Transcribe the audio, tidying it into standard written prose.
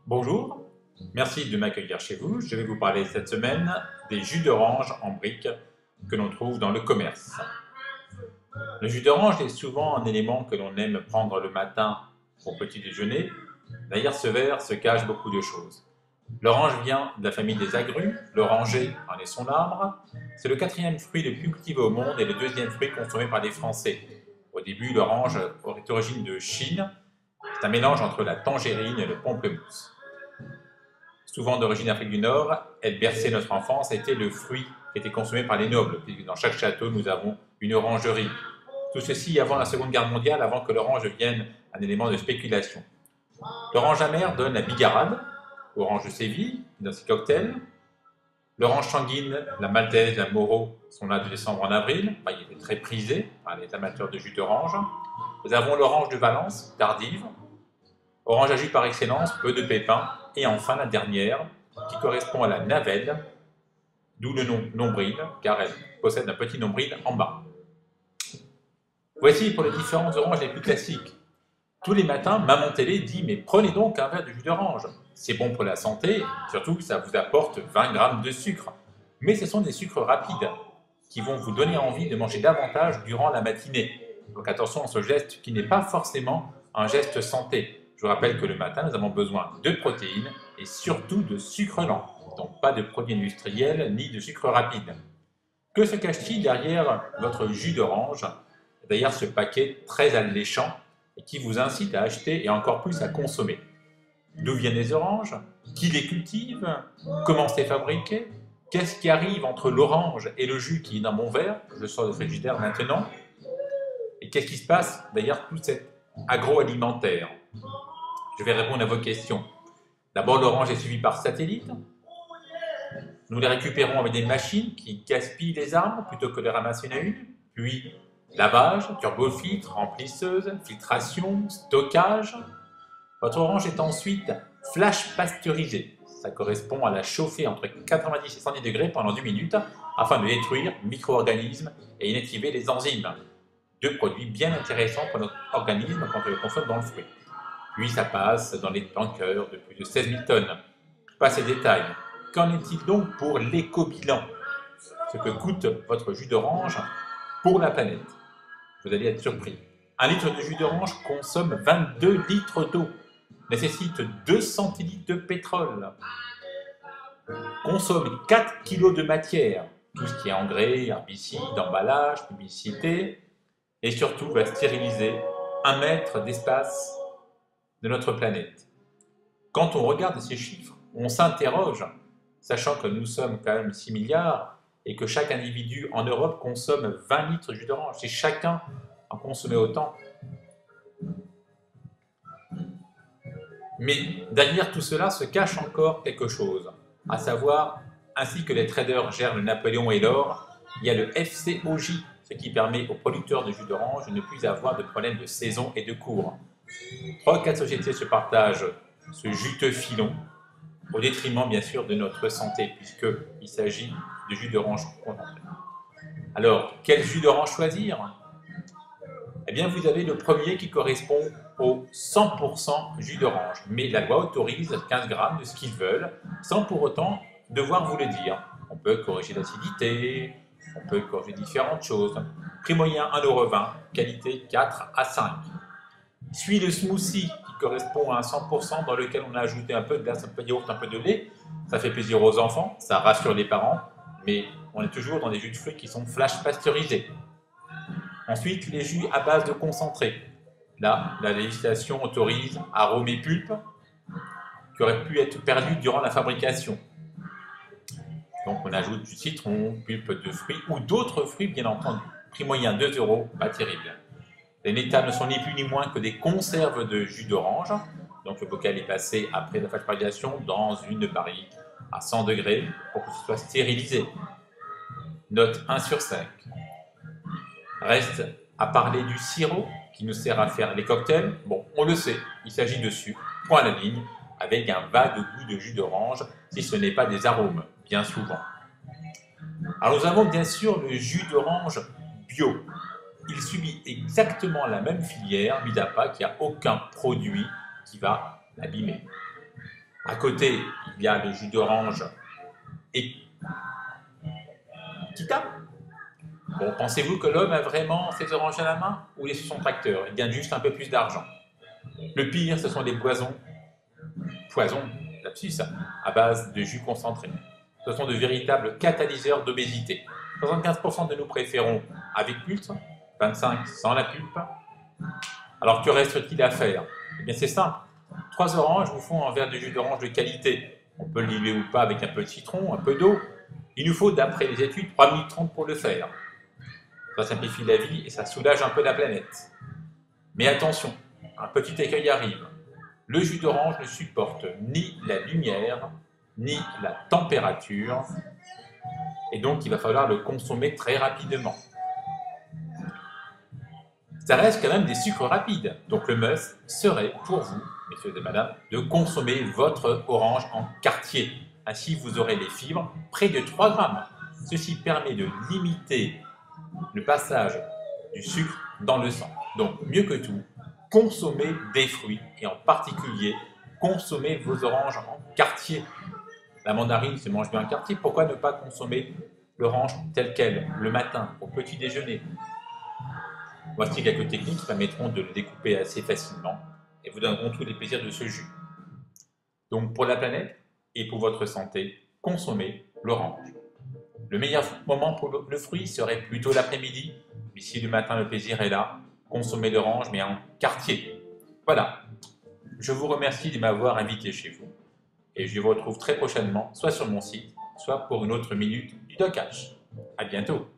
Bonjour, merci de m'accueillir chez vous. Je vais vous parler cette semaine des jus d'orange en briques que l'on trouve dans le commerce. Le jus d'orange est souvent un élément que l'on aime prendre le matin au petit déjeuner. Derrière ce verre se cachent beaucoup de choses. L'orange vient de la famille des agrumes, l'oranger en est son arbre. C'est le quatrième fruit le plus cultivé au monde et le deuxième fruit consommé par les Français. Au début, l'orange est d'origine de Chine. C'est un mélange entre la tangerine et le pamplemousse. Souvent d'origine Afrique du Nord, elle berçait notre enfance, était le fruit qui était consommé par les nobles, puisque dans chaque château, nous avons une orangerie. Tout ceci avant la Seconde Guerre mondiale, avant que l'orange devienne un élément de spéculation. L'orange amère donne la bigarade, orange de Séville, dans ses cocktails. L'orange sanguine, la maltaise, la Moro sont là de décembre en avril. Enfin, il est très prisé par les amateurs de jus d'orange. Nous avons l'orange de Valence, tardive. Orange à jus par excellence, peu de pépins. Et enfin la dernière, qui correspond à la navelle, d'où le nom nombril, car elle possède un petit nombril en bas. Voici pour les différentes oranges les plus classiques. Tous les matins, maman télé dit « Mais prenez donc un verre de jus d'orange. C'est bon pour la santé, surtout que ça vous apporte 20 grammes de sucre. Mais ce sont des sucres rapides qui vont vous donner envie de manger davantage durant la matinée. Donc attention à ce geste qui n'est pas forcément un geste santé. Je vous rappelle que le matin, nous avons besoin de protéines et surtout de sucre lent. Donc pas de produits industriels ni de sucre rapide. Que se cache-t-il derrière votre jus d'orange, derrière ce paquet très alléchant et qui vous incite à acheter et encore plus à consommer? D'où viennent les oranges? Qui les cultive? Comment c'est fabriqué? Qu'est-ce qui arrive entre l'orange et le jus qui est dans mon verre? Je sors de frigidaire maintenant. Et qu'est-ce qui se passe derrière tout cet agroalimentaire? Je vais répondre à vos questions. D'abord, l'orange est suivi par satellite. Nous les récupérons avec des machines qui gaspillent les arbres plutôt que de ramasser une à une. Puis, lavage, turbofiltre, remplisseuse, filtration, stockage. Votre orange est ensuite flash pasteurisée. Ça correspond à la chauffer entre 90 et 110 degrés pendant 2 minutes afin de détruire micro-organismes et inactiver les enzymes. Deux produits bien intéressants pour notre organisme quand on le consomme dans le fruit. Puis ça passe dans les tankers de plus de 16 000 tonnes. Pas ces détails. Qu'en est-il donc pour l'éco-bilan? Ce que coûte votre jus d'orange pour la planète? Vous allez être surpris. Un litre de jus d'orange consomme 22 litres d'eau, nécessite 2 centilitres de pétrole, consomme 4 kg de matière, tout ce qui est engrais, herbicides, emballage, publicité, et surtout va stériliser 1 mètre d'espace de notre planète. Quand on regarde ces chiffres, on s'interroge, sachant que nous sommes quand même 6 milliards et que chaque individu en Europe consomme 20 litres de jus d'orange. Si chacun en consommait autant. Mais derrière tout cela se cache encore quelque chose, à savoir, ainsi que les traders gèrent le Napoléon et l'or, il y a le FCOJ, ce qui permet aux producteurs de jus d'orange de ne plus avoir de problèmes de saison et de cours. 3 ou 4 sociétés se partagent ce juteux filon, au détriment bien sûr de notre santé, puisqu'il s'agit de jus d'orange concentré. Alors, quel jus d'orange choisir? Eh bien, vous avez le premier qui correspond au 100% jus d'orange, mais la loi autorise 15 grammes de ce qu'ils veulent, sans pour autant devoir vous le dire. On peut corriger l'acidité, on peut corriger différentes choses. Prix moyen 1,20 €, qualité 4 à 5. Suit le smoothie qui correspond à un 100% dans lequel on a ajouté un peu de glace, un peu de yaourt, un peu de lait. Ça fait plaisir aux enfants, ça rassure les parents, mais on est toujours dans des jus de fruits qui sont flash pasteurisés. Ensuite, les jus à base de concentré. Là, la législation autorise arômes et pulpes qui auraient pu être perdus durant la fabrication. Donc on ajoute du citron, pulpe de fruits ou d'autres fruits bien entendu. Prix moyen 2 €, pas terrible. Les nétas ne sont ni plus ni moins que des conserves de jus d'orange. Donc le bocal est passé après la pasteurisation dans une barrique à 100 degrés pour que ce soit stérilisé. Note 1 sur 5. Reste à parler du sirop qui nous sert à faire les cocktails. Bon, on le sait, il s'agit de sucre, point à la ligne, avec un vague goût de jus d'orange, si ce n'est pas des arômes, bien souvent. Alors nous avons bien sûr le jus d'orange bio. Il subit exactement la même filière, mis à part qu'il n'y a aucun produit qui va l'abîmer. À côté, il y a le jus d'orange et Kita. Bon, pensez-vous que l'homme a vraiment ses oranges à la main ou il est sur son tracteur? Il gagne juste un peu plus d'argent. Le pire, ce sont les poisons, lapsus, à base de jus concentré. Ce sont de véritables catalyseurs d'obésité. 75% de nous préférons avec pulpe, 25% sans la pulpe. Alors que reste-t-il à faire? Eh bien c'est simple. 3 oranges vous font un verre de jus d'orange de qualité. On peut le diluer ou pas avec un peu de citron, un peu d'eau. Il nous faut, d'après les études, 3 minutes 30 pour le faire. Ça simplifie la vie et ça soulage un peu la planète. Mais attention, un petit écueil arrive. Le jus d'orange ne supporte ni la lumière, ni la température, et donc il va falloir le consommer très rapidement. Ça reste quand même des sucres rapides, donc le must serait pour vous, messieurs et madame, de consommer votre orange en quartier. Ainsi, vous aurez les fibres, près de 3 grammes. Ceci permet de limiter le passage du sucre dans le sang. Donc, mieux que tout, consommez des fruits, et en particulier, consommez vos oranges en quartier. La mandarine se mange bien en quartier, pourquoi ne pas consommer l'orange telle qu'elle, le matin, au petit déjeuner? Voici quelques techniques qui permettront de le découper assez facilement et vous donneront tous les plaisirs de ce jus. Donc pour la planète et pour votre santé, consommez l'orange. Le meilleur moment pour le fruit serait plutôt l'après-midi, mais si le matin le plaisir est là, consommez l'orange mais en quartier. Voilà, je vous remercie de m'avoir invité chez vous et je vous retrouve très prochainement, soit sur mon site, soit pour une autre minute du DocH. À bientôt.